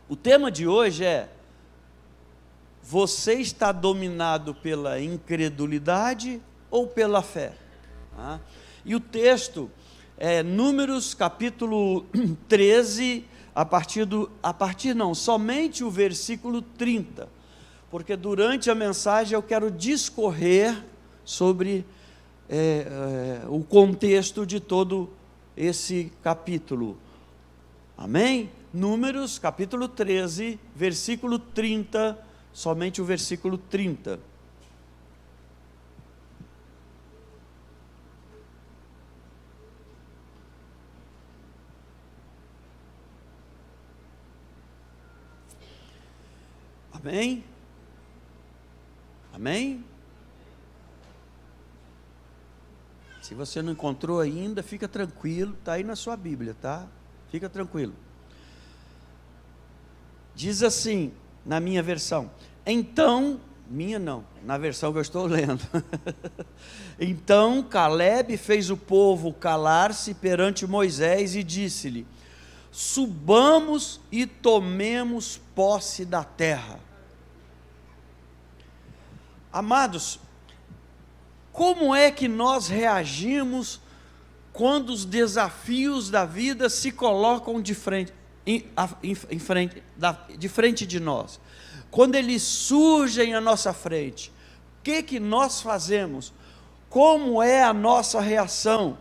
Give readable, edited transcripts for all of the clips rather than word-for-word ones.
O tema de hoje é: você está dominado pela incredulidade ou pela fé? E o texto é Números capítulo 13, somente o versículo 30, porque durante a mensagem eu quero discorrer sobre o contexto de todo esse capítulo. Amém? Números capítulo 13, versículo 30, somente o versículo 30. Amém? Amém? Se você não encontrou ainda, fica tranquilo, está aí na sua Bíblia, tá? Fica tranquilo. Diz assim, na minha versão, então, minha não, na versão que eu estou lendo. Então Caleb fez o povo calar-se perante Moisés e disse-lhe: subamos e tomemos posse da terra. Amados, como é que nós reagimos quando os desafios da vida se colocam de frente de nós? Quando eles surgem à nossa frente, o que nós fazemos? Como é a nossa reação?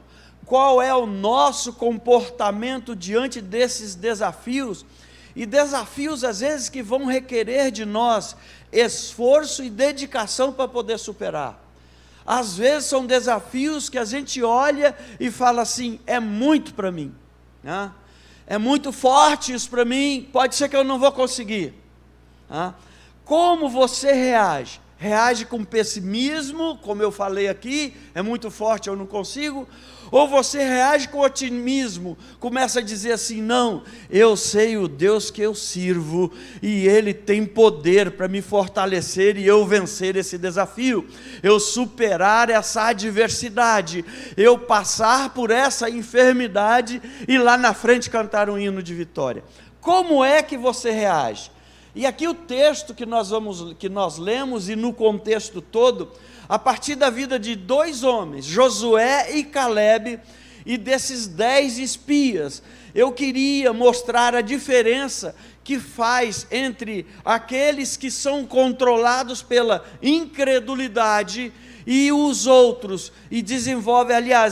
Qual é o nosso comportamento diante desses desafios? E desafios às vezes que vão requerer de nós esforço e dedicação para poder superar. Às vezes são desafios que a gente olha e fala assim: é muito para mim, né? É muito forte isso para mim, pode ser que eu não vou conseguir. Como você reage? Reage com pessimismo, como eu falei aqui, é muito forte, eu não consigo? Ou você reage com otimismo, começa a dizer assim: não, eu sei o Deus que eu sirvo, e Ele tem poder para me fortalecer e eu vencer esse desafio, eu superar essa adversidade, eu passar por essa enfermidade e lá na frente cantar um hino de vitória. Como é que você reage? E aqui o texto que nós lemos, e no contexto todo, a partir da vida de dois homens, Josué e Caleb, e desses 10 espias, eu queria mostrar a diferença que faz entre aqueles que são controlados pela incredulidade e os outros, e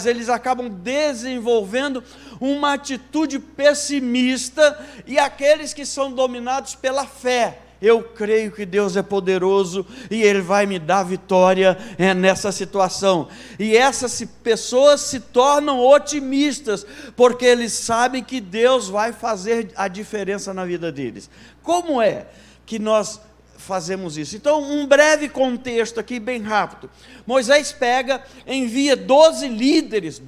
eles acabam desenvolvendo uma atitude pessimista, e aqueles que são dominados pela fé. Eu creio que Deus é poderoso e Ele vai me dar vitória nessa situação. E essas pessoas se tornam otimistas, porque eles sabem que Deus vai fazer a diferença na vida deles. Como é que nós fazemos isso? Então, um breve contexto aqui, bem rápido. Moisés envia 12 líderes.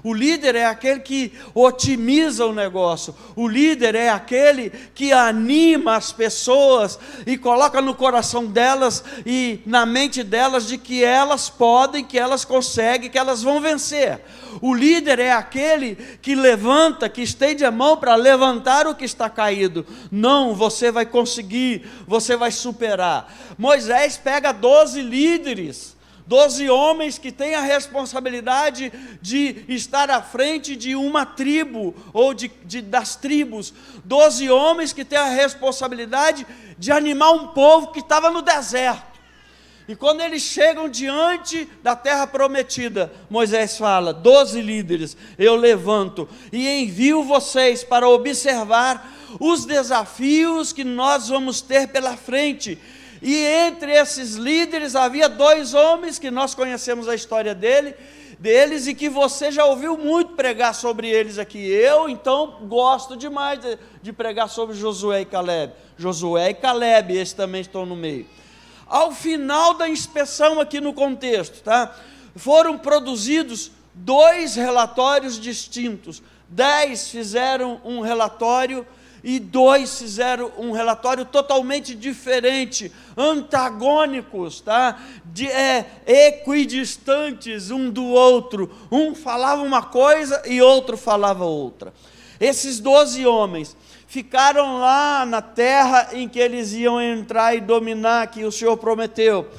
O líder é aquele que otimiza o negócio, o líder é aquele que anima as pessoas e coloca no coração delas e na mente delas de que elas podem, que elas conseguem, que elas vão vencer. O líder é aquele que levanta, que estende a mão para levantar o que está caído. Não, você vai conseguir, você vai superar. Moisés pega 12 líderes, 12 homens que têm a responsabilidade de estar à frente de uma tribo, ou das tribos. 12 homens que têm a responsabilidade de animar um povo que estava no deserto. E quando eles chegam diante da terra prometida, Moisés fala: 12 líderes, eu levanto e envio vocês para observar os desafios que nós vamos ter pela frente. E entre esses líderes havia 2 homens que nós conhecemos a história deles e que você já ouviu muito pregar sobre eles aqui. Eu, então, gosto demais de pregar sobre Josué e Caleb. Josué e Caleb, esses também estão no meio. Ao final da inspeção aqui no contexto, foram produzidos 2 relatórios distintos. 10 fizeram um relatório e 2 fizeram um relatório totalmente diferente, antagônicos, equidistantes um do outro. Um falava uma coisa e outro falava outra. Esses 12 homens ficaram lá na terra em que eles iam entrar e dominar, que o Senhor prometeu.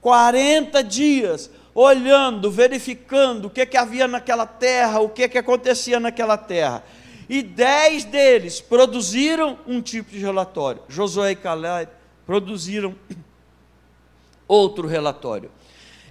40 dias, olhando, verificando o que havia naquela terra, o que acontecia naquela terra. E 10 deles produziram um tipo de relatório. Josué e Caleb produziram outro relatório.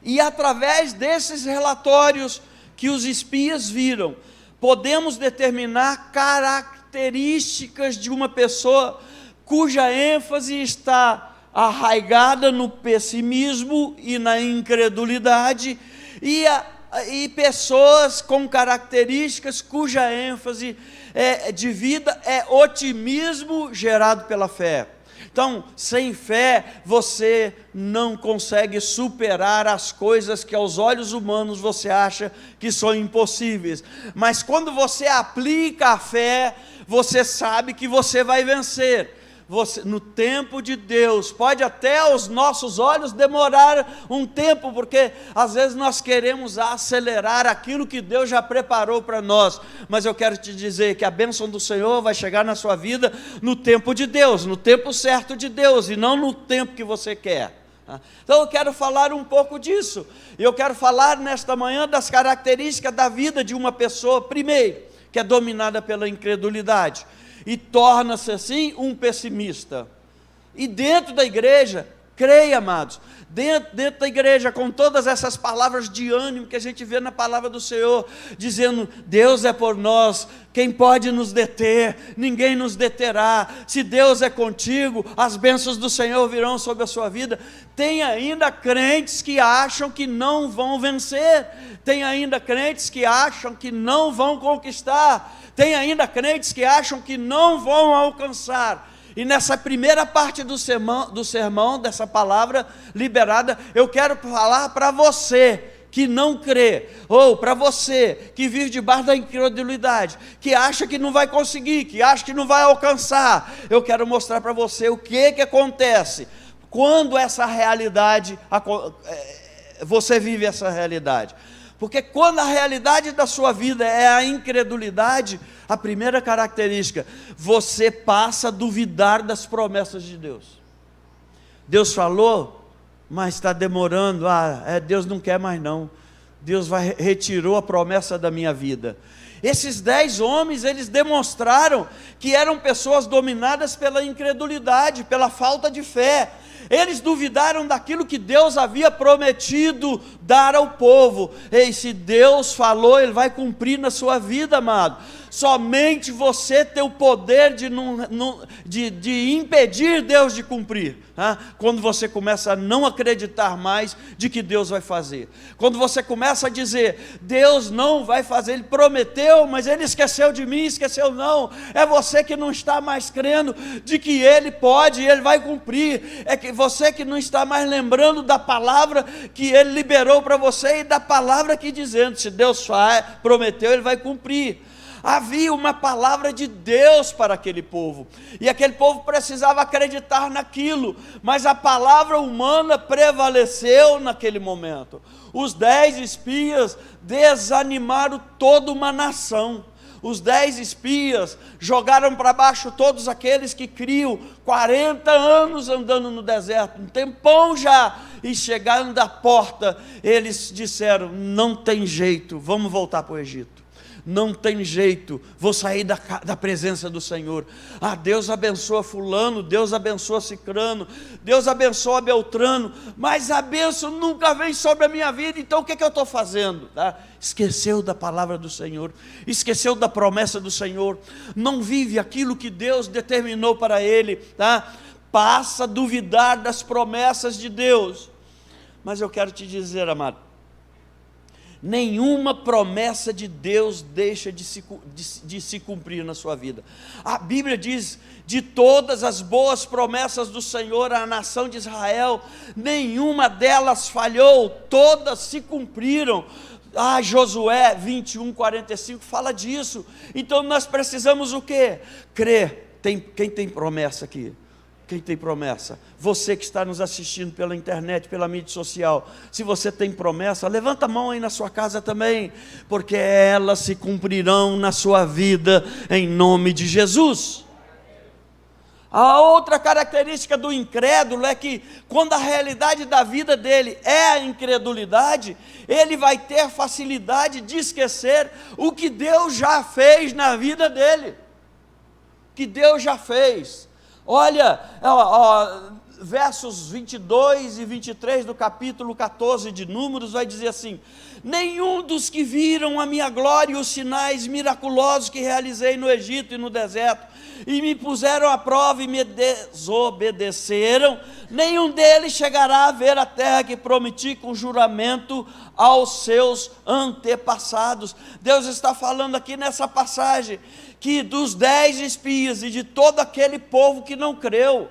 E através desses relatórios que os espias viram, podemos determinar características de uma pessoa cuja ênfase está arraigada no pessimismo e na incredulidade, e pessoas com características cuja ênfase de vida é otimismo gerado pela fé. Então, sem fé, você não consegue superar as coisas que aos olhos humanos você acha que são impossíveis. Mas quando você aplica a fé, você sabe que você vai vencer. Você, no tempo de Deus, pode até aos nossos olhos demorar um tempo, porque às vezes nós queremos acelerar aquilo que Deus já preparou para nós, mas eu quero te dizer que a bênção do Senhor vai chegar na sua vida no tempo de Deus, no tempo certo de Deus, e não no tempo que você quer. Então eu quero falar um pouco disso, e eu quero falar nesta manhã das características da vida de uma pessoa, primeiro, que é dominada pela incredulidade, e torna-se assim um pessimista. E dentro da igreja, creia, amados, dentro da igreja, com todas essas palavras de ânimo que a gente vê na palavra do Senhor, dizendo: Deus é por nós, quem pode nos deter? Ninguém nos deterá. Se Deus é contigo, as bênçãos do Senhor virão sobre a sua vida. Tem ainda crentes que acham que não vão vencer, tem ainda crentes que acham que não vão conquistar, tem ainda crentes que acham que não vão alcançar. E nessa primeira parte do sermão, dessa palavra liberada, eu quero falar para você que não crê, ou para você que vive debaixo da incredulidade, que acha que não vai conseguir, que acha que não vai alcançar. Eu quero mostrar para você o que acontece quando essa realidade, você vive essa realidade. Porque quando a realidade da sua vida é a incredulidade, a primeira característica, você passa a duvidar das promessas de Deus. Deus falou, mas está demorando. Deus não quer mais não. Deus retirou a promessa da minha vida. Esses 10 homens, eles demonstraram que eram pessoas dominadas pela incredulidade, pela falta de fé. Eles duvidaram daquilo que Deus havia prometido dar ao povo. E se Deus falou, Ele vai cumprir na sua vida, amado. Somente você tem o poder de impedir Deus de cumprir, quando você começa a não acreditar mais de que Deus vai fazer. Quando você começa a dizer: Deus não vai fazer, Ele prometeu, mas Ele esqueceu de mim, esqueceu não. É você que não está mais crendo de que Ele pode e Ele vai cumprir. É que você que não está mais lembrando da palavra que Ele liberou para você, e da palavra que dizendo: se Deus prometeu, Ele vai cumprir. Havia uma palavra de Deus para aquele povo, e aquele povo precisava acreditar naquilo, mas a palavra humana prevaleceu naquele momento. Os 10 espias desanimaram toda uma nação. Os 10 espias jogaram para baixo todos aqueles que criam. 40 anos andando no deserto, um tempão já, e chegaram da porta, eles disseram: não tem jeito, vamos voltar para o Egito. Não tem jeito, vou sair da presença do Senhor. Deus abençoa fulano, Deus abençoa cicrano, Deus abençoa Beltrano, mas a bênção nunca vem sobre a minha vida. Então o que eu estou fazendo? Esqueceu da palavra do Senhor, esqueceu da promessa do Senhor, não vive aquilo que Deus determinou para ele, passa a duvidar das promessas de Deus. Mas eu quero te dizer, amado, nenhuma promessa de Deus deixa de se cumprir na sua vida. A Bíblia diz: de todas as boas promessas do Senhor à nação de Israel, nenhuma delas falhou, todas se cumpriram. Josué 21:45 fala disso. Então nós precisamos o quê? Crer. Quem tem promessa aqui? Quem tem promessa? Você que está nos assistindo pela internet, pela mídia social, se você tem promessa, levanta a mão aí na sua casa também, porque elas se cumprirão na sua vida, em nome de Jesus. A outra característica do incrédulo é que, quando a realidade da vida dele é a incredulidade, ele vai ter facilidade de esquecer o que Deus já fez na vida dele. Que Deus já fez. Olha, versos 22 e 23 do capítulo 14 de Números vai dizer assim: nenhum dos que viram a minha glória e os sinais miraculosos que realizei no Egito e no deserto, e me puseram à prova e me desobedeceram, nenhum deles chegará a ver a terra que prometi com juramento aos seus antepassados. Deus está falando aqui nessa passagem, que dos 10 espias e de todo aquele povo que não creu,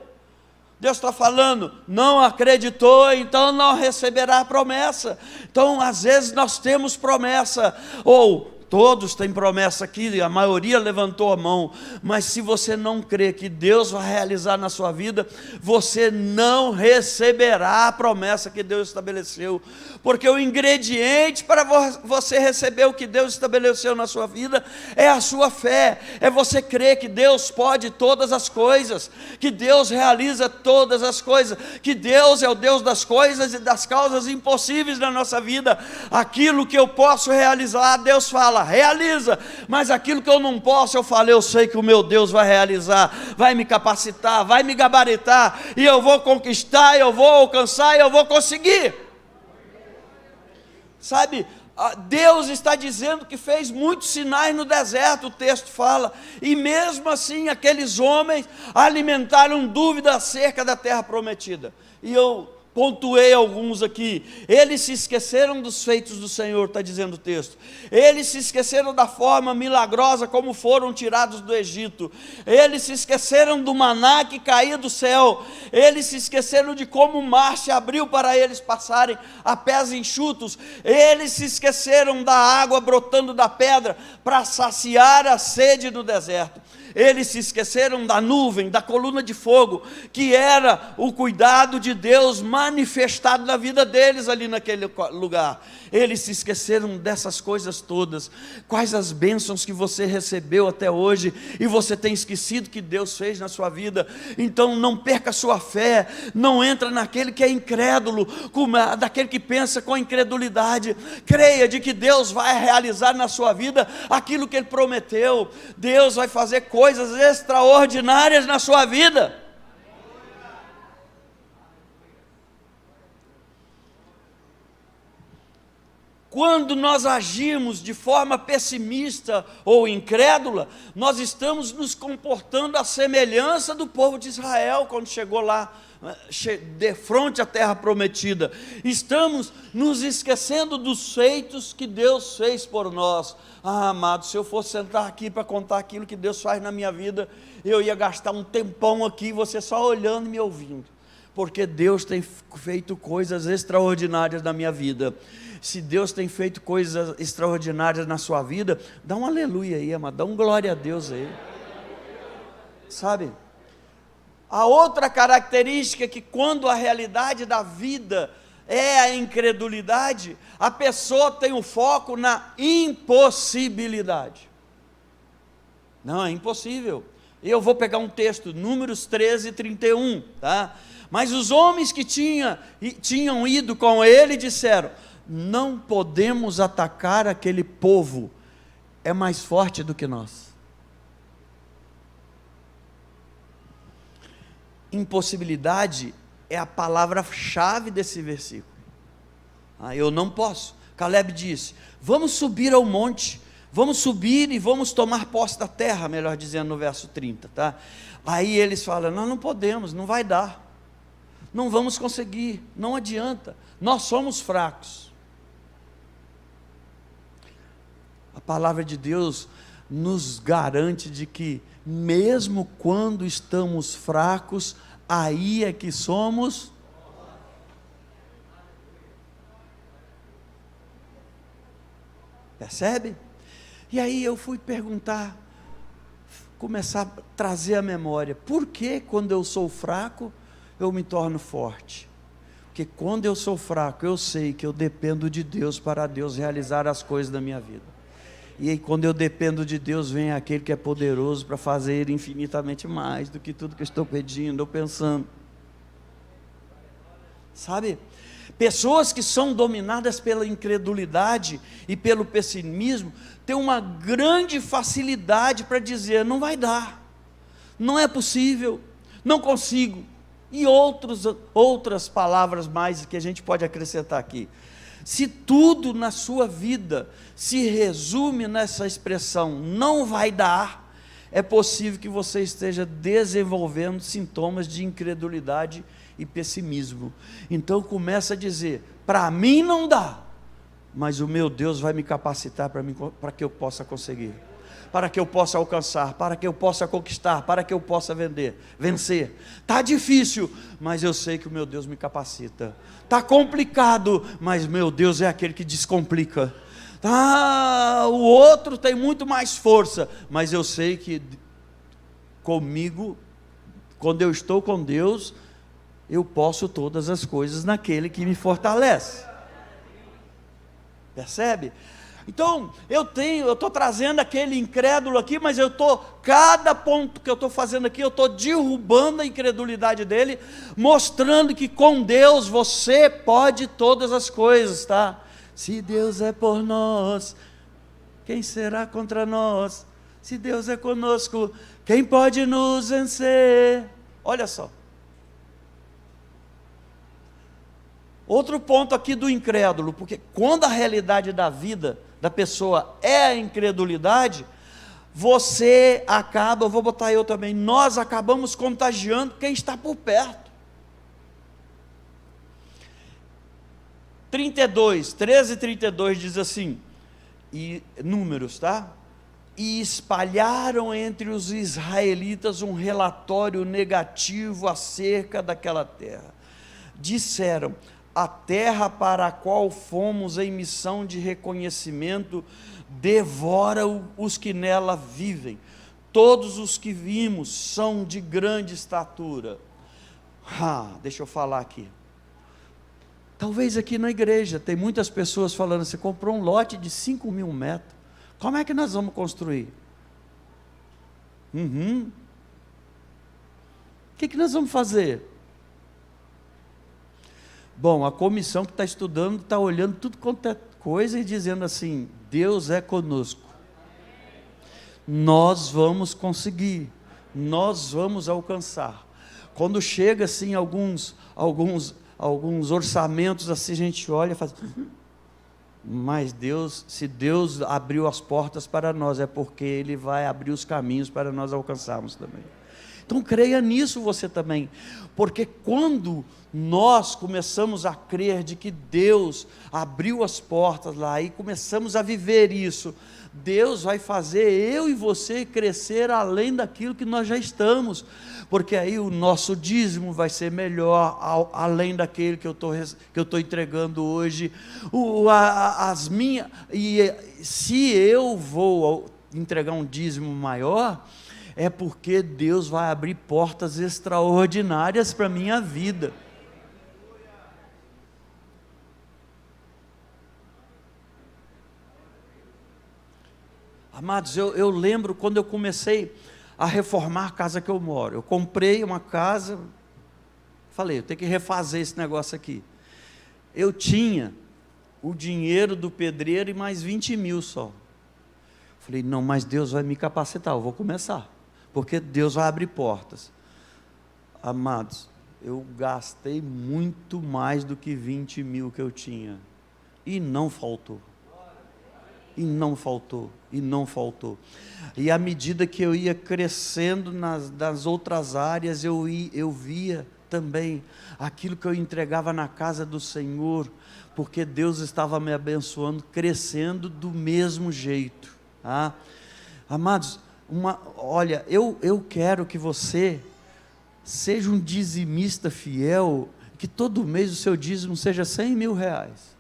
Deus está falando, não acreditou, então não receberá a promessa. Então, às vezes nós temos promessa, ou todos têm promessa aqui, a maioria levantou a mão, mas se você não crê que Deus vai realizar na sua vida, você não receberá a promessa que Deus estabeleceu, porque o ingrediente para você receber o que Deus estabeleceu na sua vida, é a sua fé, é você crer que Deus pode todas as coisas, que Deus realiza todas as coisas, que Deus é o Deus das coisas e das causas impossíveis na nossa vida. Aquilo que eu posso realizar, Deus fala, realiza, mas aquilo que eu não posso, eu falo, eu sei que o meu Deus vai realizar, vai me capacitar, vai me gabaritar, e eu vou conquistar, eu vou alcançar, eu vou conseguir. Sabe, Deus está dizendo que fez muitos sinais no deserto, o texto fala, e mesmo assim aqueles homens alimentaram dúvida acerca da terra prometida. E eu pontuei alguns aqui. Eles se esqueceram dos feitos do Senhor, está dizendo o texto. Eles se esqueceram da forma milagrosa como foram tirados do Egito. Eles se esqueceram do maná que caía do céu. Eles se esqueceram de como o mar se abriu para eles passarem a pés enxutos. Eles se esqueceram da água brotando da pedra para saciar a sede no deserto. Eles se esqueceram da nuvem, da coluna de fogo, que era o cuidado de Deus manifestado na vida deles ali naquele lugar. Eles se esqueceram dessas coisas todas. Quais as bênçãos que você recebeu até hoje, e você tem esquecido que Deus fez na sua vida. Então não perca a sua fé, não entra naquele que é incrédulo, daquele que pensa com incredulidade. Creia de que Deus vai realizar na sua vida aquilo que Ele prometeu. Deus vai fazer coisas extraordinárias na sua vida. Quando nós agimos de forma pessimista ou incrédula, nós estamos nos comportando à semelhança do povo de Israel, quando chegou lá, de frente à terra prometida. Estamos nos esquecendo dos feitos que Deus fez por nós. Amado, se eu fosse sentar aqui para contar aquilo que Deus faz na minha vida, eu ia gastar um tempão aqui, você só olhando e me ouvindo, porque Deus tem feito coisas extraordinárias na minha vida. Se Deus tem feito coisas extraordinárias na sua vida, dá um aleluia aí, amado, dá um glória a Deus aí. Sabe, a outra característica é que, quando a realidade da vida é a incredulidade, a pessoa tem o foco na impossibilidade. Não, é impossível. Eu vou pegar um texto, Números 13, 31, tá? Mas os homens que tinham ido com ele disseram: não podemos atacar aquele povo, é mais forte do que nós. Impossibilidade é a palavra-chave desse versículo. Eu não posso. Caleb disse: vamos subir ao monte, vamos subir e vamos tomar posse da terra, melhor dizendo, no verso 30, tá? Aí eles falam: nós não podemos, não vai dar, não vamos conseguir, não adianta, nós somos fracos. A palavra de Deus nos garante de que, mesmo quando estamos fracos, aí é que somos. Percebe? E aí eu fui perguntar, começar a trazer a memória, por que quando eu sou fraco, eu me torno forte? Porque quando eu sou fraco, eu sei que eu dependo de Deus para Deus realizar as coisas da minha vida. E aí, quando eu dependo de Deus, vem aquele que é poderoso para fazer infinitamente mais do que tudo que eu estou pedindo ou pensando. Sabe? Pessoas que são dominadas pela incredulidade e pelo pessimismo têm uma grande facilidade para dizer: não vai dar, não é possível, não consigo. E outras palavras mais que a gente pode acrescentar aqui. Se tudo na sua vida se resume nessa expressão, não vai dar, é possível que você esteja desenvolvendo sintomas de incredulidade e pessimismo. Então começa a dizer: para mim não dá, mas o meu Deus vai me capacitar para que eu possa conseguir, para que eu possa alcançar, para que eu possa conquistar, para que eu possa vencer. Está difícil, mas eu sei que o meu Deus me capacita. Está complicado, mas meu Deus é aquele que descomplica. O outro tem muito mais força, mas eu sei que comigo, quando eu estou com Deus, eu posso todas as coisas naquele que me fortalece. Percebe? Então, eu estou trazendo aquele incrédulo aqui, mas cada ponto que eu estou fazendo aqui, eu estou derrubando a incredulidade dele, mostrando que com Deus você pode todas as coisas, tá? Se Deus é por nós, quem será contra nós? Se Deus é conosco, quem pode nos vencer? Olha só. Outro ponto aqui do incrédulo, porque quando a realidade da vida da pessoa é a incredulidade, você acaba, eu vou botar eu também, nós acabamos contagiando quem está por perto. 13:32 diz assim, e números, tá? E espalharam entre os israelitas um relatório negativo acerca daquela terra. Disseram: a terra para a qual fomos em missão de reconhecimento devora os que nela vivem. Todos os que vimos são de grande estatura. Deixa eu falar aqui. Talvez aqui na igreja tem muitas pessoas falando: você comprou um lote de 5.000 metros, como é que nós vamos construir? O que nós vamos fazer? Bom, a comissão que está estudando está olhando tudo quanto é coisa e dizendo assim: Deus é conosco, nós vamos conseguir, nós vamos alcançar. Quando chega assim alguns orçamentos assim, a gente olha e faz: mas Deus, se Deus abriu as portas para nós, é porque Ele vai abrir os caminhos para nós alcançarmos também. Então creia nisso você também, porque quando nós começamos a crer de que Deus abriu as portas lá e começamos a viver isso, Deus vai fazer eu e você crescer além daquilo que nós já estamos, porque aí o nosso dízimo vai ser melhor, além daquele que eu estou entregando hoje, e se eu vou entregar um dízimo maior, é porque Deus vai abrir portas extraordinárias para a minha vida. Amados, eu lembro quando eu comecei a reformar a casa que eu moro. Eu comprei uma casa, falei: eu tenho que refazer esse negócio aqui. Eu tinha o dinheiro do pedreiro e mais 20.000 só. Falei: não, mas Deus vai me capacitar, eu vou começar, porque Deus vai abrir portas. Amados, eu gastei muito mais do que 20.000 que eu tinha, e não faltou. E não faltou, e não faltou. E à medida que eu ia crescendo nas outras áreas, eu via também aquilo que eu entregava na casa do Senhor, porque Deus estava me abençoando, crescendo do mesmo jeito. Amados, olha, eu quero que você seja um dizimista fiel, que todo mês o seu dízimo seja 100.000 reais.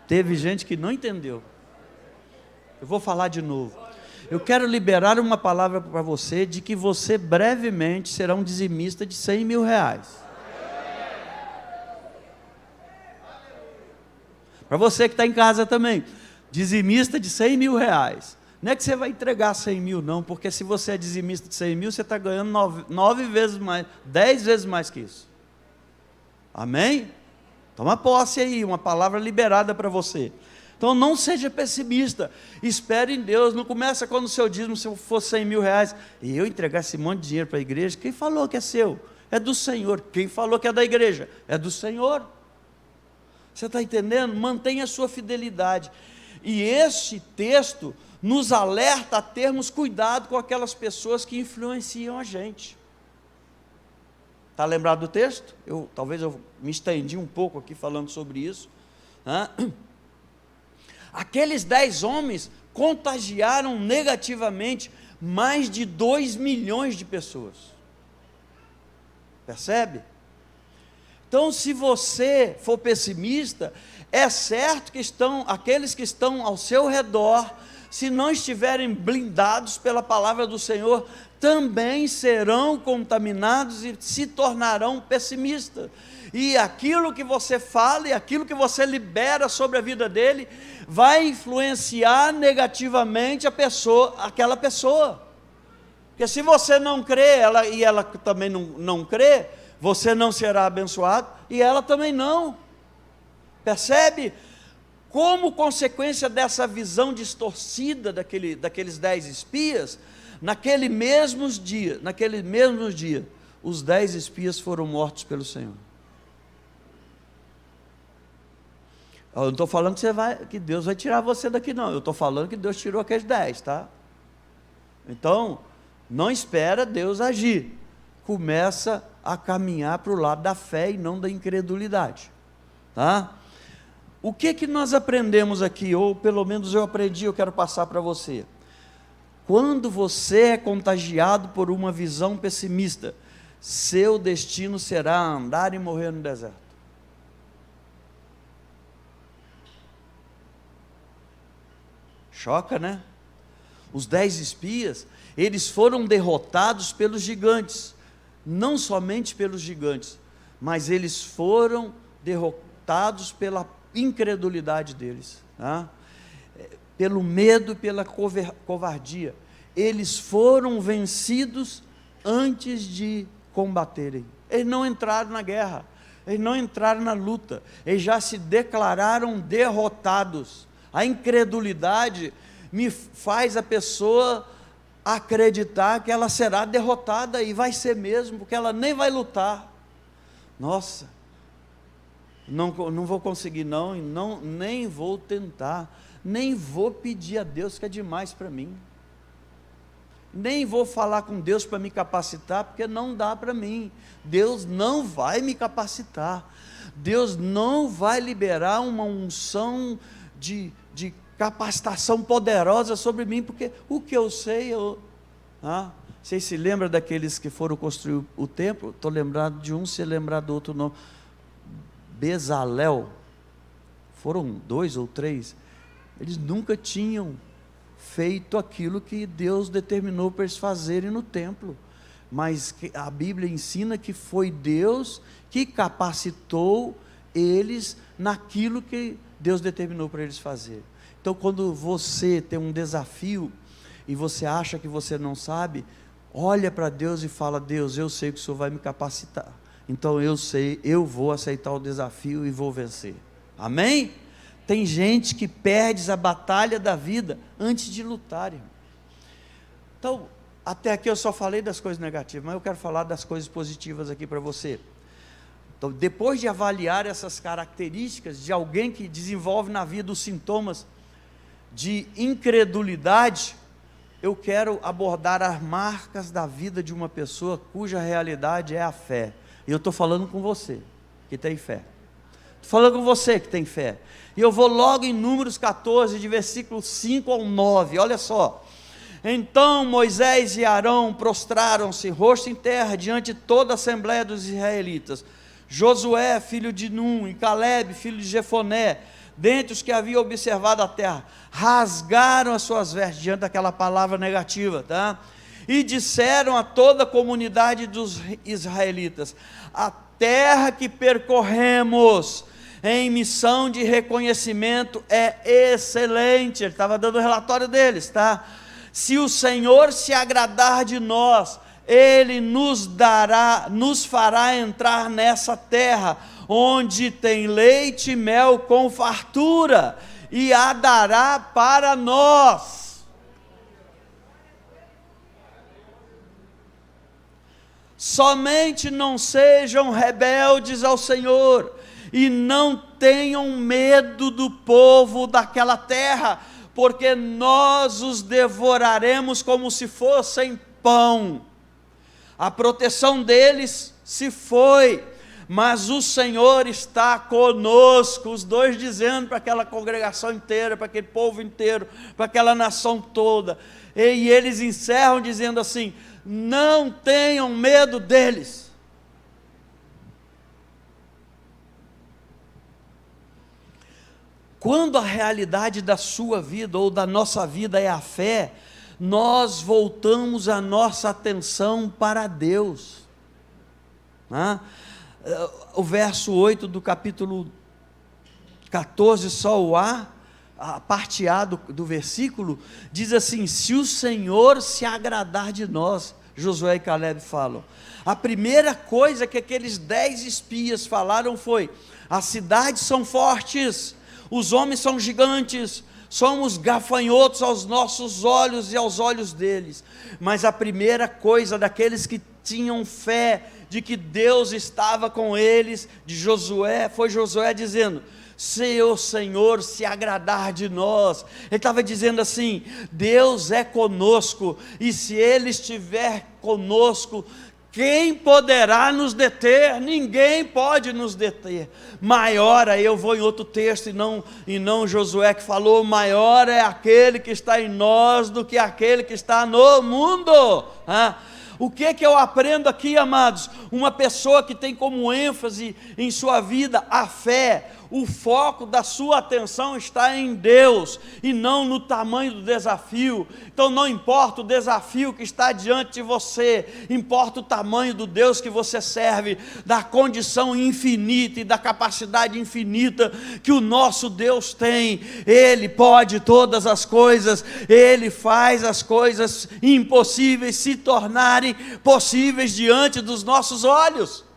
Teve gente que não entendeu. Eu vou falar de novo. Eu quero liberar uma palavra para você, de que você brevemente será um dizimista de 100.000 reais. Para você que está em casa também, dizimista de 100 mil reais. Não é que você vai entregar 100 mil não, porque se você é dizimista de 100 mil, você está ganhando 9 vezes mais, 10 vezes mais que isso. Amém? Toma posse aí, uma palavra liberada para você. Então não seja pessimista, espere em Deus, não começa quando o seu dízimo, se for 100 mil reais, e eu entregar esse monte de dinheiro para a igreja, quem falou que é seu? É do Senhor. Quem falou que é da igreja? É do Senhor. Você está entendendo? Mantenha a sua fidelidade. E este texto nos alerta a termos cuidado com aquelas pessoas que influenciam a gente. Está lembrado do texto? Talvez eu me estendi um pouco aqui falando sobre isso. Aqueles 10 homens contagiaram negativamente mais de 2 milhões de pessoas. Percebe? Então, se você for pessimista, é certo que aqueles que estão ao seu redor, se não estiverem blindados pela palavra do Senhor, também serão contaminados e se tornarão pessimistas. E aquilo que você fala e aquilo que você libera sobre a vida dele, vai influenciar negativamente aquela pessoa. Porque se você não crê, e ela também não crê, você não será abençoado, e ela também não. Percebe? Como consequência dessa visão distorcida daqueles 10 espias, naquele mesmo dia, os 10 espias foram mortos pelo Senhor. Eu não estou falando que Deus vai tirar você daqui não, eu estou falando que Deus tirou aqueles 10, tá? Então, não espera Deus agir, começa a caminhar para o lado da fé e não da incredulidade, tá? O que nós aprendemos aqui, ou pelo menos eu aprendi, eu quero passar para você. Quando você é contagiado por uma visão pessimista, seu destino será andar e morrer no deserto. Choca, né? Os 10 espias, eles foram derrotados pelos gigantes, não somente pelos gigantes, mas eles foram derrotados pela incredulidade deles, tá? Pelo medo, pela covardia. Eles foram vencidos antes de combaterem. Eles não entraram na guerra, eles não entraram na luta, eles já se declararam derrotados. A incredulidade me faz a pessoa acreditar que ela será derrotada, e vai ser mesmo, porque ela nem vai lutar. Nossa, não vou conseguir não, nem vou tentar, nem vou pedir a Deus, que é demais para mim, nem vou falar com Deus para me capacitar, porque não dá para mim. Deus não vai me capacitar, Deus não vai liberar uma unção de capacitação poderosa sobre mim, porque o que eu sei, vocês se lembram daqueles que foram construir o templo? Estou lembrado de um, se lembrar do outro nome, Bezalel, foram 2 ou 3, eles nunca tinham feito aquilo que Deus determinou para eles fazerem no templo, mas a Bíblia ensina que foi Deus que capacitou eles naquilo que Deus determinou para eles fazer. Então, quando você tem um desafio e você acha que você não sabe, olha para Deus e fala: Deus, eu sei que o Senhor vai me capacitar, então eu vou aceitar o desafio e vou vencer. Amém? Tem gente que perde a batalha da vida antes de lutar, irmão. Então, até aqui eu só falei das coisas negativas, mas eu quero falar das coisas positivas aqui para você. Então, depois de avaliar essas características de alguém que desenvolve na vida os sintomas de incredulidade, eu quero abordar as marcas da vida de uma pessoa cuja realidade é a fé. E eu estou falando com você que tem fé, estou falando com você que tem fé, e eu vou logo em Números 14, de versículo 5 ao 9, olha só. Então Moisés e Arão prostraram-se, rosto em terra, diante de toda a assembleia dos israelitas. Josué, filho de Num, e Caleb, filho de Jefoné, dentre os que haviam observado a terra, rasgaram as suas vestes, diante daquela palavra negativa, tá? E disseram a toda a comunidade dos israelitas: a terra que percorremos em missão de reconhecimento é excelente. Ele estava dando o relatório deles, tá? Se o Senhor se agradar de nós, Ele nos fará entrar nessa terra, onde tem leite e mel com fartura, e a dará para nós. Somente não sejam rebeldes ao Senhor, e não tenham medo do povo daquela terra, porque nós os devoraremos como se fossem pão. A proteção deles se foi, mas o Senhor está conosco. Os dois dizendo para aquela congregação inteira, para aquele povo inteiro, para aquela nação toda, e eles encerram dizendo assim: não tenham medo deles. Quando a realidade da sua vida ou da nossa vida é a fé, nós voltamos a nossa atenção para Deus. O verso 8 do capítulo 14, só a parte A do versículo, diz assim: se o Senhor se agradar de nós. Josué e Caleb falam. A primeira coisa que aqueles 10 espias falaram foi: as cidades são fortes, os homens são gigantes, somos gafanhotos aos nossos olhos e aos olhos deles. Mas a primeira coisa daqueles que tinham fé de que Deus estava com eles, foi Josué dizendo: se o Senhor se agradar de nós. Ele estava dizendo assim: Deus é conosco, e se Ele estiver conosco, quem poderá nos deter? Ninguém pode nos deter. Maior, aí eu vou em outro texto, e não Josué que falou: maior é aquele que está em nós do que aquele que está no mundo. O que eu aprendo aqui, amados? Uma pessoa que tem como ênfase em sua vida a fé, o foco da sua atenção está em Deus, e não no tamanho do desafio. Então não importa o desafio que está diante de você, importa o tamanho do Deus que você serve, da condição infinita e da capacidade infinita que o nosso Deus tem. Ele pode todas as coisas, Ele faz as coisas impossíveis se tornarem possíveis diante dos nossos olhos.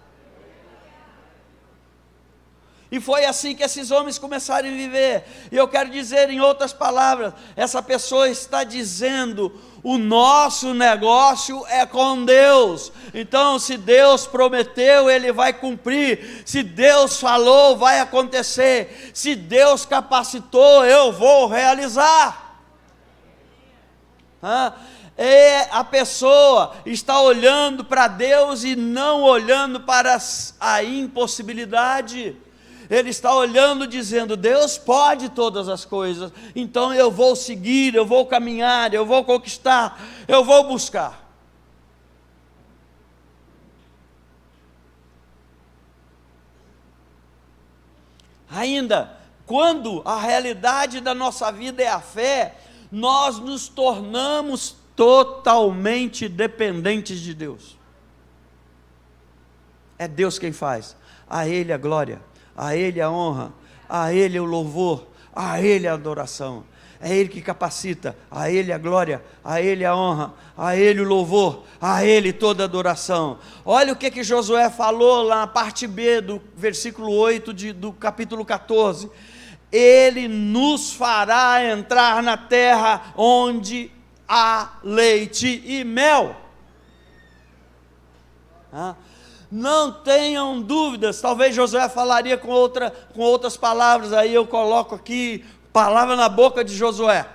E foi assim que esses homens começaram a viver. E eu quero dizer, em outras palavras, essa pessoa está dizendo: o nosso negócio é com Deus. Então, se Deus prometeu, Ele vai cumprir. Se Deus falou, vai acontecer. Se Deus capacitou, eu vou realizar. A pessoa está olhando para Deus e não olhando para a impossibilidade. Ele está olhando dizendo: Deus pode todas as coisas, então eu vou seguir, eu vou caminhar, eu vou conquistar, eu vou buscar. Ainda, quando a realidade da nossa vida é a fé, nós nos tornamos totalmente dependentes de Deus. É Deus quem faz, a Ele a glória, a Ele a honra, a Ele o louvor, a Ele a adoração. É Ele que capacita, a Ele a glória, a Ele a honra, a Ele o louvor, a Ele toda a adoração. Olha o que Josué falou lá na parte B do versículo 8 do capítulo 14. Ele nos fará entrar na terra onde há leite e mel. Não tenham dúvidas. Talvez Josué falaria com outras palavras, aí eu coloco aqui palavra na boca de Josué.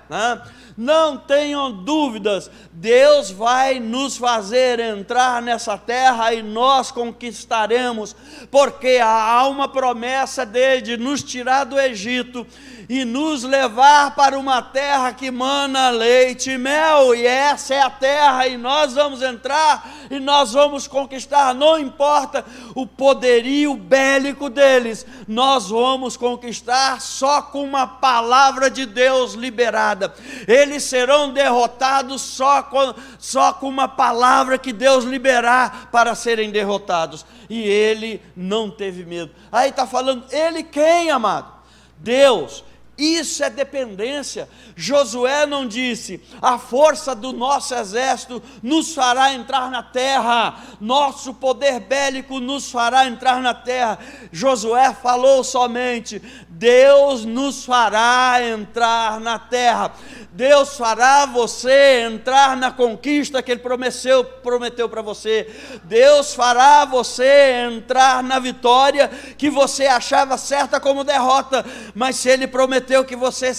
Não tenham dúvidas, Deus vai nos fazer entrar nessa terra e nós conquistaremos, porque há uma promessa dele de nos tirar do Egito e nos levar para uma terra que mana leite e mel, e essa é a terra, e nós vamos entrar, e nós vamos conquistar, não importa o poderio bélico deles, nós vamos conquistar só com uma palavra de Deus liberada. Eles serão derrotados só com uma palavra que Deus liberar para serem derrotados, e ele não teve medo. Aí está falando, ele quem, amado? Deus. Isso é dependência. Josué não disse, a força do nosso exército nos fará entrar na terra, nosso poder bélico nos fará entrar na terra. Josué falou somente, Deus nos fará entrar na terra. Deus fará você entrar na conquista que Ele prometeu para você. Deus fará você entrar na vitória que você achava certa como derrota, mas se Ele prometeu que você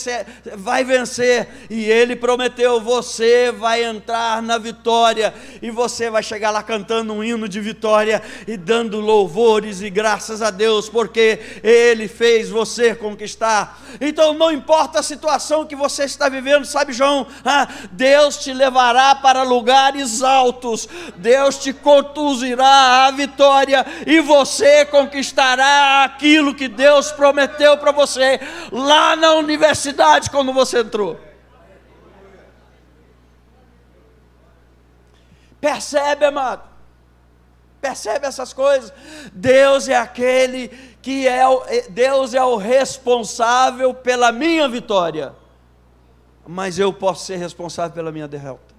vai vencer, e Ele prometeu, você vai entrar na vitória, e você vai chegar lá cantando um hino de vitória, e dando louvores e graças a Deus, porque Ele fez você conquistar. Então não importa a situação que você está vivendo, sabe, João, Deus te levará para lugares altos, Deus te conduzirá à vitória, e você conquistará aquilo que Deus prometeu para você, lá na universidade, quando você entrou. Percebe, amado? Percebe essas coisas? Deus é aquele que Deus é o responsável pela minha vitória, mas eu posso ser responsável pela minha derrota.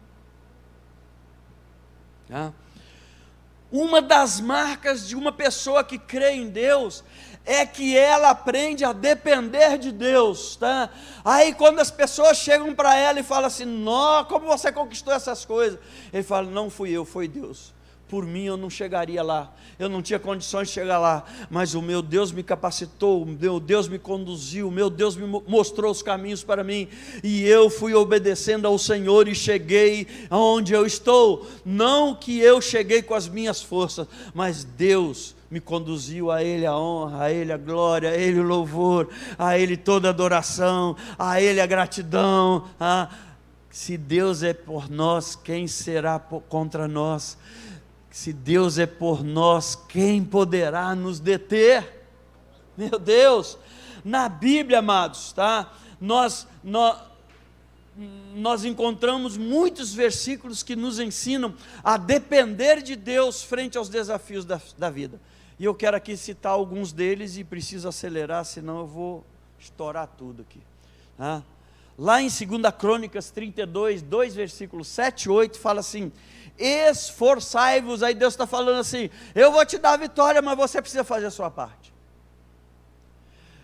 Uma das marcas de uma pessoa que crê em Deus é que ela aprende a depender de Deus, tá? Aí quando as pessoas chegam para ela e falam assim, nossa, como você conquistou essas coisas? Ele fala, não fui eu, foi Deus. Por mim eu não chegaria lá, eu não tinha condições de chegar lá, mas o meu Deus me capacitou, o meu Deus me conduziu, o meu Deus me mostrou os caminhos para mim, e eu fui obedecendo ao Senhor e cheguei aonde eu estou. Não que eu cheguei com as minhas forças, mas Deus me conduziu, a Ele a honra, a Ele a glória, a Ele o louvor, a Ele toda a adoração, a Ele a gratidão. Se Deus é por nós, quem será contra nós? Se Deus é por nós, quem poderá nos deter? Meu Deus, na Bíblia, amados, tá? Nós encontramos muitos versículos que nos ensinam a depender de Deus frente aos desafios da vida. E eu quero aqui citar alguns deles, e preciso acelerar, senão eu vou estourar tudo aqui. Lá em 2 Crônicas 32, 2 versículos 7 e 8, fala assim, esforçai-vos. Aí Deus está falando assim, eu vou te dar a vitória, mas você precisa fazer a sua parte.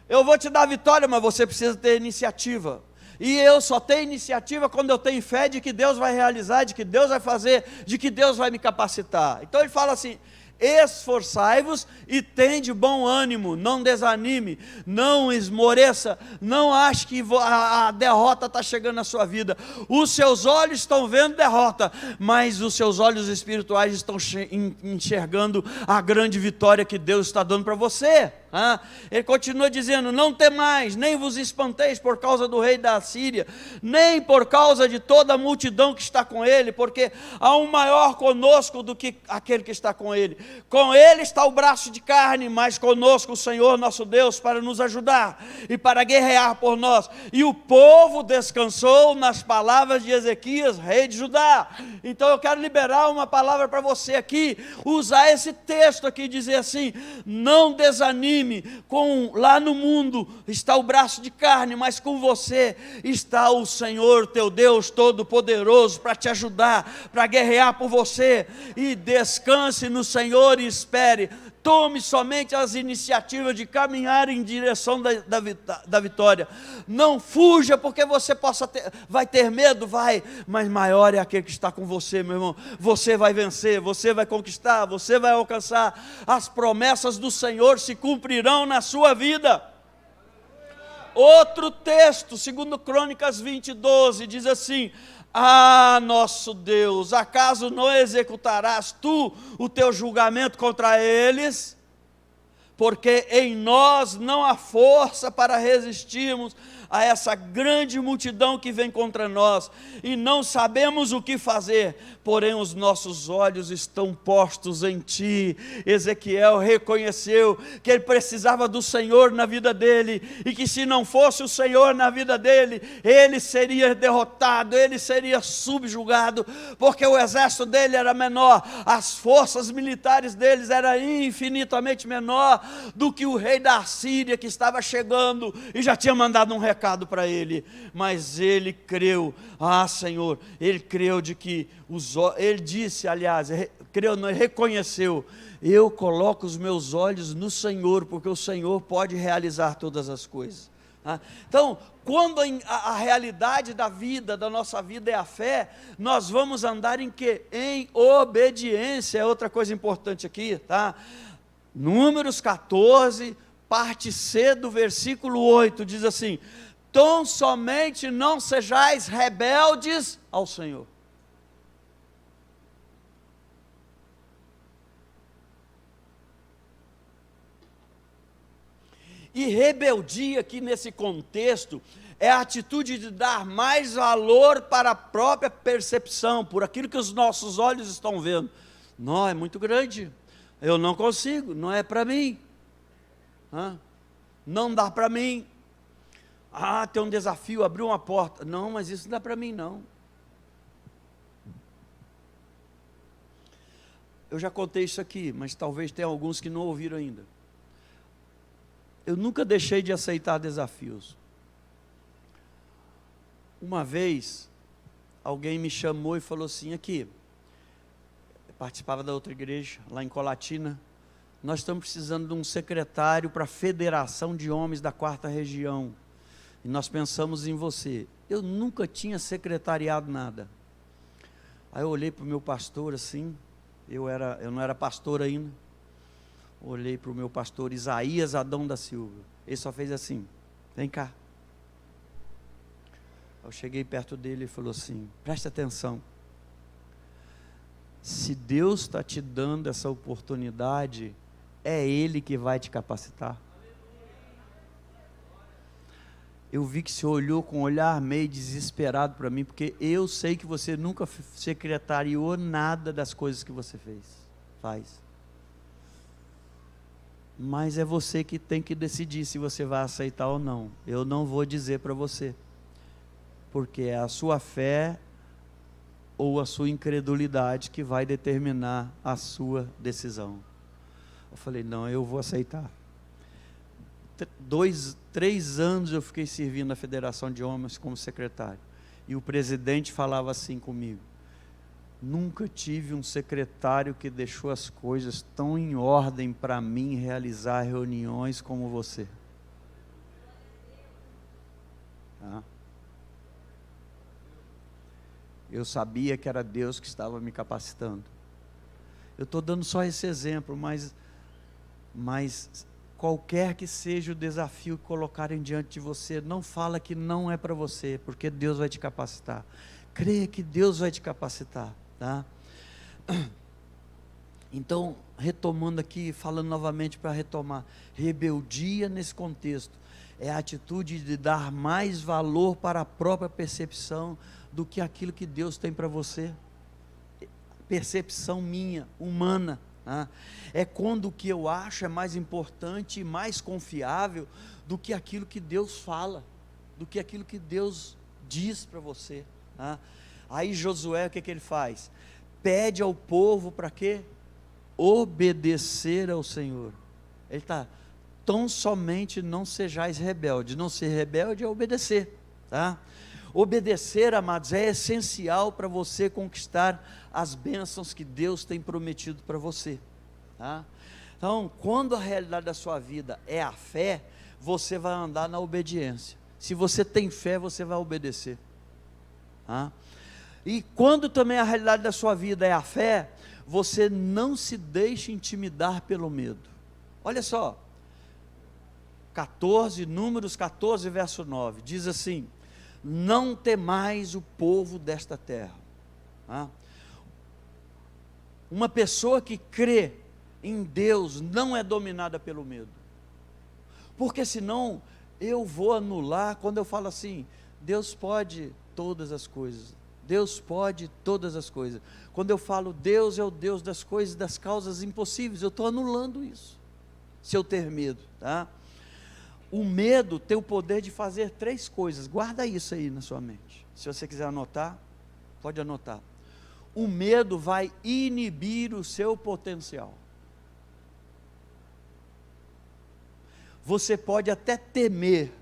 Eu vou te dar a vitória, mas você precisa ter iniciativa. E eu só tenho iniciativa quando eu tenho fé de que Deus vai realizar, de que Deus vai fazer, de que Deus vai me capacitar. Então ele fala assim, esforçai-vos e tende bom ânimo, não desanime, não esmoreça, não ache que a derrota está chegando na sua vida. Os seus olhos estão vendo derrota, mas os seus olhos espirituais estão enxergando a grande vitória que Deus está dando para você. Ele continua dizendo, não temais, nem vos espanteis por causa do rei da Síria, nem por causa de toda a multidão que está com ele, porque há um maior conosco do que aquele que está com ele. Com ele está o braço de carne, mas conosco o Senhor nosso Deus para nos ajudar e para guerrear por nós. E o povo descansou nas palavras de Ezequias, rei de Judá. Então eu quero liberar uma palavra para você aqui, usar esse texto aqui e dizer assim, não desanime. Lá no mundo está o braço de carne, mas com você está o Senhor teu Deus Todo-Poderoso para te ajudar, para guerrear por você. E descanse no Senhor e espere. Tome somente as iniciativas de caminhar em direção da vitória. Não fuja, porque você vai ter medo, mas maior é aquele que está com você, meu irmão. Você vai vencer, você vai conquistar, você vai alcançar. As promessas do Senhor se cumprirão na sua vida. Outro texto, 2 Crônicas 20, 12, diz assim, nosso Deus, acaso não executarás tu o teu julgamento contra eles? porque em nós não há força para resistirmos a essa grande multidão que vem contra nós, e não sabemos o que fazer, porém os nossos olhos estão postos em Ti. Ezequiel reconheceu que ele precisava do Senhor na vida dele, e que se não fosse o Senhor na vida dele, ele seria derrotado, ele seria subjugado, porque o exército dele era menor, as forças militares deles eram infinitamente menor do que o rei da Assíria, que estava chegando e já tinha mandado um recado para ele. Mas ele creu, Senhor, ele creu de que ele disse, aliás, creu, não, reconheceu: eu coloco os meus olhos no Senhor, porque o Senhor pode realizar todas as coisas. Então, quando a realidade da vida, da nossa vida é a fé, nós vamos andar em quê? Em obediência. É outra coisa importante aqui, tá? Números 14, parte C do versículo 8, diz assim: tão somente não sejais rebeldes ao Senhor. E rebeldia aqui nesse contexto é a atitude de dar mais valor para a própria percepção, por aquilo que os nossos olhos estão vendo. Não, é muito grande, eu não consigo, não é para mim, não dá para mim. Tem um desafio, abriu uma porta, não, mas isso não dá para mim não. Eu já contei isso aqui, mas talvez tenha alguns que não ouviram ainda. Eu nunca deixei de aceitar desafios. Uma vez, alguém me chamou e falou assim: aqui, eu participava da outra igreja, lá em Colatina, nós estamos precisando de um secretário para a Federação de Homens da 4ª Região, e nós pensamos em você. Eu nunca tinha secretariado nada. Aí eu olhei para o meu pastor assim, eu não era pastor ainda, olhei para o meu pastor Isaías Adão da Silva, ele só fez assim: vem cá. Eu cheguei perto dele e falou assim: preste atenção, se Deus está te dando essa oportunidade, é Ele que vai te capacitar. Eu vi que você olhou com um olhar meio desesperado para mim, porque eu sei que você nunca secretariou nada das coisas que você faz. Mas é você que tem que decidir se você vai aceitar ou não. Eu não vou dizer para você, porque é a sua fé ou a sua incredulidade que vai determinar a sua decisão. Eu falei: não, eu vou aceitar. 3 anos eu fiquei servindo na Federação de Homens como secretário, e o presidente falava assim comigo: nunca tive um secretário que deixou as coisas tão em ordem para mim realizar reuniões como você. Eu sabia que era Deus que estava me capacitando. Eu estou dando só esse exemplo, mas qualquer que seja o desafio que colocarem diante de você, não fala que não é para você, porque Deus vai te capacitar. Creia que Deus vai te capacitar, tá? Então, retomando aqui, falando novamente para retomar, rebeldia nesse contexto é a atitude de dar mais valor para a própria percepção do que aquilo que Deus tem para você. Percepção minha, humana. É quando o que eu acho é mais importante e mais confiável do que aquilo que Deus fala, do que aquilo que Deus diz para você. Aí Josué, o que ele faz? Pede ao povo para quê? Obedecer ao Senhor. Ele está: tão somente não sejais rebelde. Não ser rebelde é obedecer, tá? Obedecer, amados, é essencial para você conquistar as bênçãos que Deus tem prometido para você, tá? Então, quando a realidade da sua vida é a fé, você vai andar na obediência. Se você tem fé, você vai obedecer, tá? E quando também a realidade da sua vida é a fé, você não se deixa intimidar pelo medo. Olha só, Números 14, verso 9, diz assim: não temais o povo desta terra. Uma pessoa que crê em Deus não é dominada pelo medo. Porque senão eu vou anular quando eu falo assim: Deus pode todas as coisas. Deus pode todas as coisas. Quando eu falo Deus é o Deus das coisas, das causas impossíveis, eu estou anulando isso. Se eu ter medo, tá? O medo tem o poder de fazer 3 coisas. Guarda isso aí na sua mente. Se você quiser anotar, pode anotar. O medo vai inibir o seu potencial. Você pode até temer,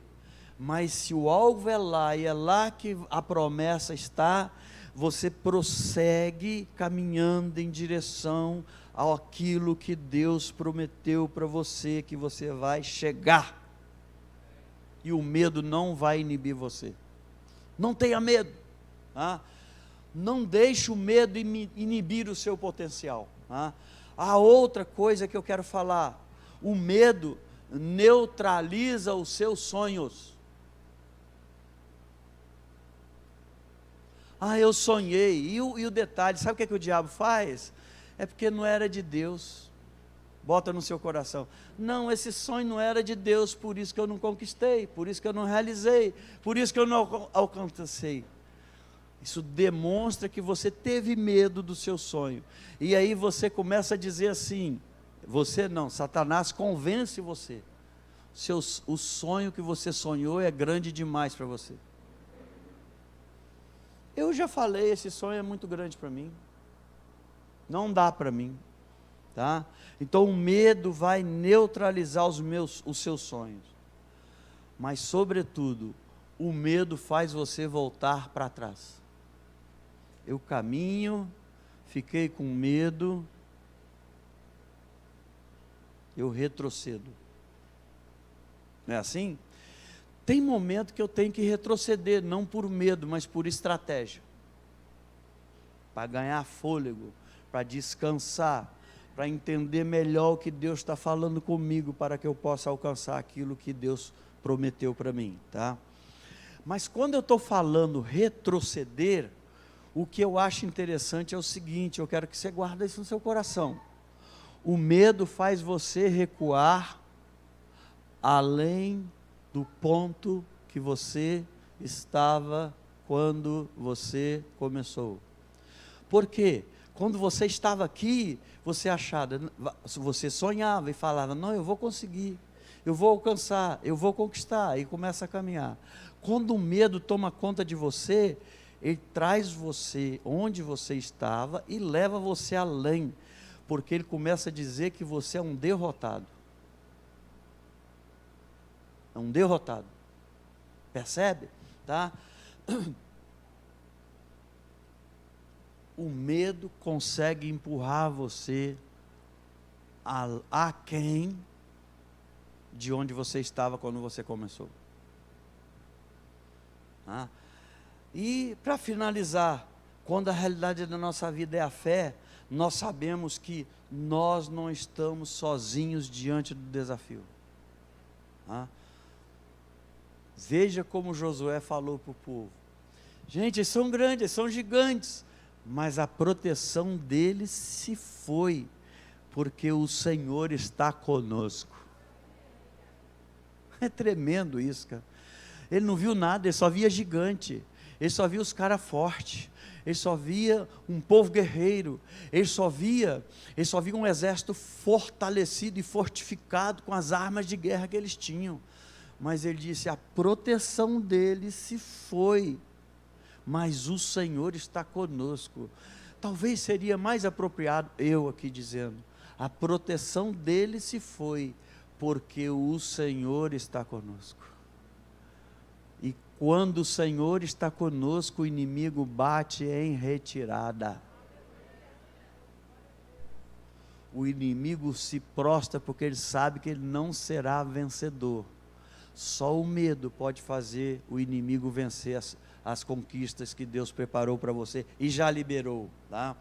mas se o alvo é lá e é lá que a promessa está, você prossegue caminhando em direção àquilo que Deus prometeu para você, que você vai chegar. E o medo não vai inibir você. Não tenha medo, tá? Não deixe o medo inibir o seu potencial, tá? A outra coisa que eu quero falar: o medo neutraliza os seus sonhos. Eu sonhei, e o detalhe, sabe o que o diabo faz? É porque não era de Deus. Bota no seu coração: não, esse sonho não era de Deus, por isso que eu não conquistei, por isso que eu não realizei, por isso que eu não alcancei. Isso demonstra que você teve medo do seu sonho, e aí você começa a dizer assim, você não, Satanás convence você, o sonho que você sonhou é grande demais para você. Eu já falei, esse sonho é muito grande para mim, não dá para mim, tá? Então o medo vai neutralizar os seus sonhos, mas sobretudo, o medo faz você voltar para trás. Eu caminho, fiquei com medo, eu retrocedo. Não é assim? Tem momento que eu tenho que retroceder, não por medo, mas por estratégia, para ganhar fôlego, para descansar, para entender melhor o que Deus está falando comigo, para que eu possa alcançar aquilo que Deus prometeu para mim, tá? Mas quando eu estou falando retroceder, o que eu acho interessante é o seguinte, eu quero que você guarde isso no seu coração: o medo faz você recuar além do ponto que você estava quando você começou. Por quê? Quando você estava aqui, você sonhava e falava: não, eu vou conseguir, eu vou alcançar, eu vou conquistar, e começa a caminhar. Quando o medo toma conta de você, ele traz você onde você estava e leva você além, porque ele começa a dizer que você é um derrotado. É um derrotado. Percebe? Tá? O medo consegue empurrar você aquém de onde você estava quando você começou. Tá? E para finalizar, quando a realidade da nossa vida é a fé, nós sabemos que nós não estamos sozinhos diante do desafio. Tá? Veja como Josué falou para o povo: gente, eles são grandes, eles são gigantes, mas a proteção deles se foi, porque o Senhor está conosco. É tremendo isso, cara. Ele não viu nada, ele só via gigante, ele só via os caras fortes, ele só via um povo guerreiro, ele só via um exército fortalecido e fortificado com as armas de guerra que eles tinham. Mas ele disse: a proteção deles se foi, mas o Senhor está conosco. Talvez seria mais apropriado eu aqui dizendo: a proteção deles se foi, porque o Senhor está conosco. E quando o Senhor está conosco, o inimigo bate em retirada. O inimigo se prostra porque ele sabe que ele não será vencedor. Só o medo pode fazer o inimigo vencer as conquistas que Deus preparou para você e já liberou, tá?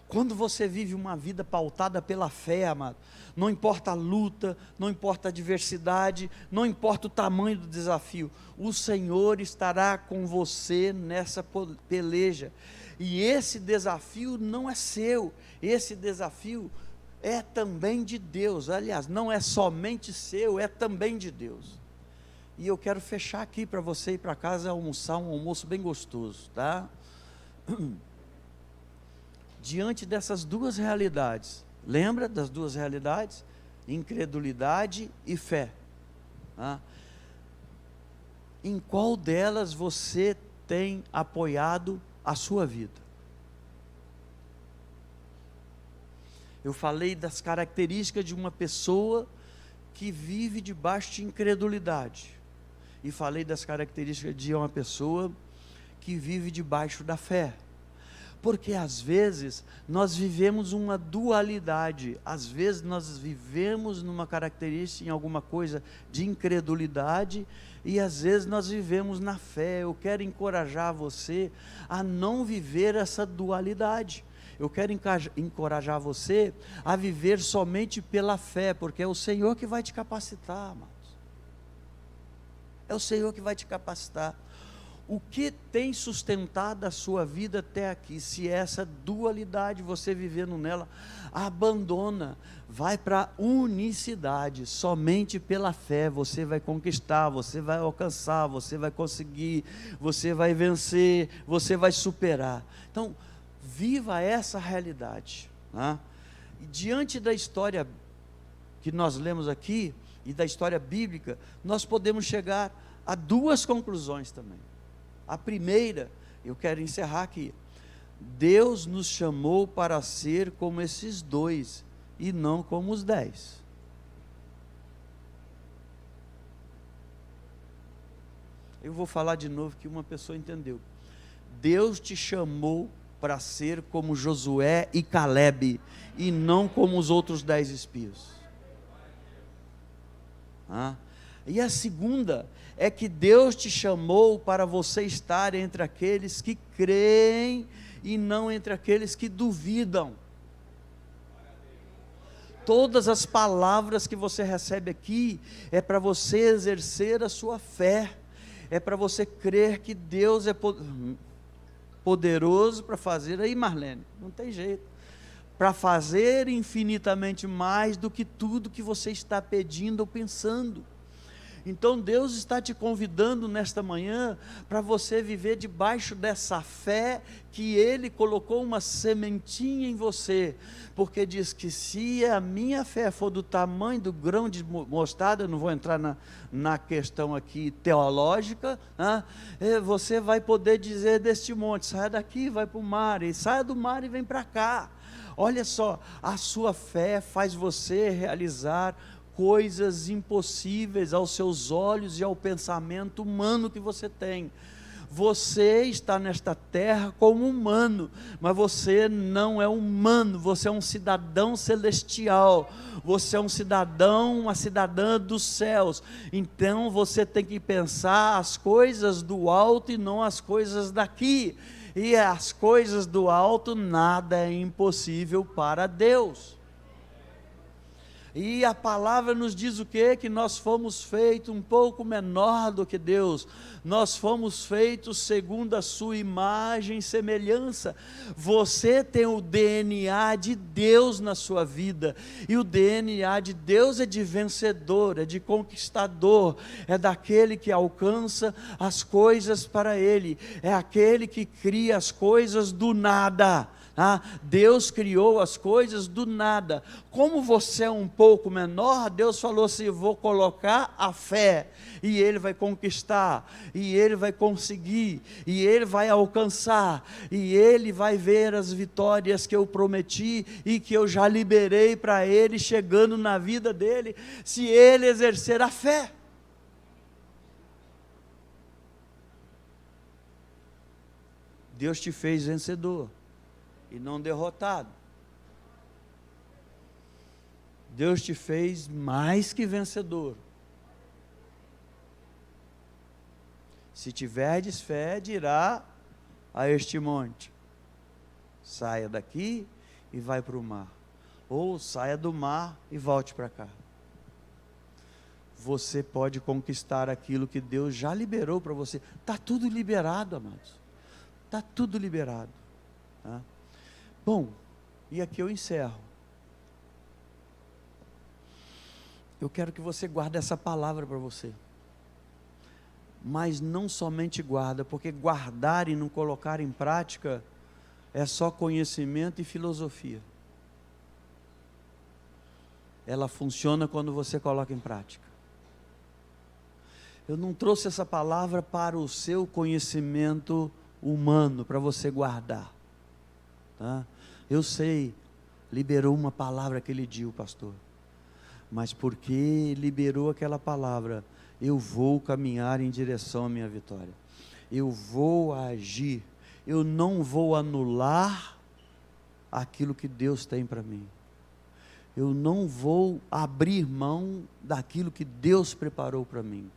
Quando você vive uma vida pautada pela fé, amado, não importa a luta, não importa a adversidade, não importa o tamanho do desafio, o Senhor estará com você nessa peleja. E esse desafio não é seu, esse desafio é também de Deus. Aliás, não é somente seu, é também de Deus. E eu quero fechar aqui para você ir para casa almoçar um almoço bem gostoso, tá? Diante dessas duas realidades, lembra das duas realidades? Incredulidade e fé. Tá? Em qual delas você tem apoiado a sua vida? Eu falei das características de uma pessoa que vive debaixo de incredulidade. E falei das características de uma pessoa que vive debaixo da fé. Porque às vezes nós vivemos uma dualidade. Às vezes nós vivemos numa característica, em alguma coisa de incredulidade, e às vezes nós vivemos na fé. Eu quero encorajar você a não viver essa dualidade. Eu quero encorajar você a viver somente pela fé, porque é o Senhor que vai te capacitar, amados. É o Senhor que vai te capacitar. O que tem sustentado a sua vida até aqui? Se essa dualidade você vivendo nela, abandona, vai para a unicidade. Somente pela fé você vai conquistar, você vai alcançar, você vai conseguir, você vai vencer, você vai superar. Então, viva essa realidade. Né? E diante da história que nós lemos aqui, e da história bíblica, nós podemos chegar a duas conclusões também. A primeira, eu quero encerrar aqui. Deus nos chamou para ser como esses dois, e não como os 10. Eu vou falar de novo que uma pessoa entendeu. Deus te chamou para ser como Josué e Calebe, e não como os outros 10 espias. E a segunda é que Deus te chamou para você estar entre aqueles que creem e não entre aqueles que duvidam. Todas as palavras que você recebe aqui é para você exercer a sua fé, é para você crer que Deus é poderoso para fazer. Aí, Marlene, não tem jeito, para fazer infinitamente mais do que tudo que você está pedindo ou pensando. Então Deus está te convidando nesta manhã para você viver debaixo dessa fé que Ele colocou uma sementinha em você, porque diz que se a minha fé for do tamanho do grão de mostarda, eu não vou entrar na questão aqui teológica, você vai poder dizer deste monte, saia daqui, vai para o mar, e saia do mar e vem para cá. Olha só, a sua fé faz você realizar coisas impossíveis aos seus olhos e ao pensamento humano que você tem. Você está nesta terra como humano, mas você não é humano, você é um cidadão celestial, você é um cidadão, uma cidadã dos céus. Então você tem que pensar as coisas do alto e não as coisas daqui. E as coisas do alto, nada é impossível para Deus. E a palavra nos diz o quê? Que nós fomos feitos um pouco menor do que Deus. Nós fomos feitos segundo a sua imagem e semelhança. Você tem o DNA de Deus na sua vida. E o DNA de Deus é de vencedor, é de conquistador, é daquele que alcança as coisas para Ele. É aquele que cria as coisas do nada. Deus criou as coisas do nada. Como você é um pouco menor, Deus falou assim: vou colocar a fé, e Ele vai conquistar, e Ele vai conseguir, e Ele vai alcançar, e Ele vai ver as vitórias que eu prometi, e que eu já liberei para Ele, chegando na vida dele, se Ele exercer a fé. Deus te fez vencedor e não derrotado. Deus te fez mais que vencedor. Se tiverdes fé, dirá a este monte: saia daqui e vai para o mar, ou saia do mar e volte para cá. Você pode conquistar aquilo que Deus já liberou para você. Está tudo liberado, amados. Está tudo liberado. Tá? Bom, e aqui eu encerro. Eu quero que você guarde essa palavra para você. Mas não somente guarda, porque guardar e não colocar em prática é só conhecimento e filosofia. Ela funciona quando você coloca em prática. Eu não trouxe essa palavra para o seu conhecimento humano, para você guardar, tá? Eu sei, liberou uma palavra aquele dia o pastor, mas porque liberou aquela palavra, eu vou caminhar em direção à minha vitória, eu vou agir, eu não vou anular aquilo que Deus tem para mim, eu não vou abrir mão daquilo que Deus preparou para mim.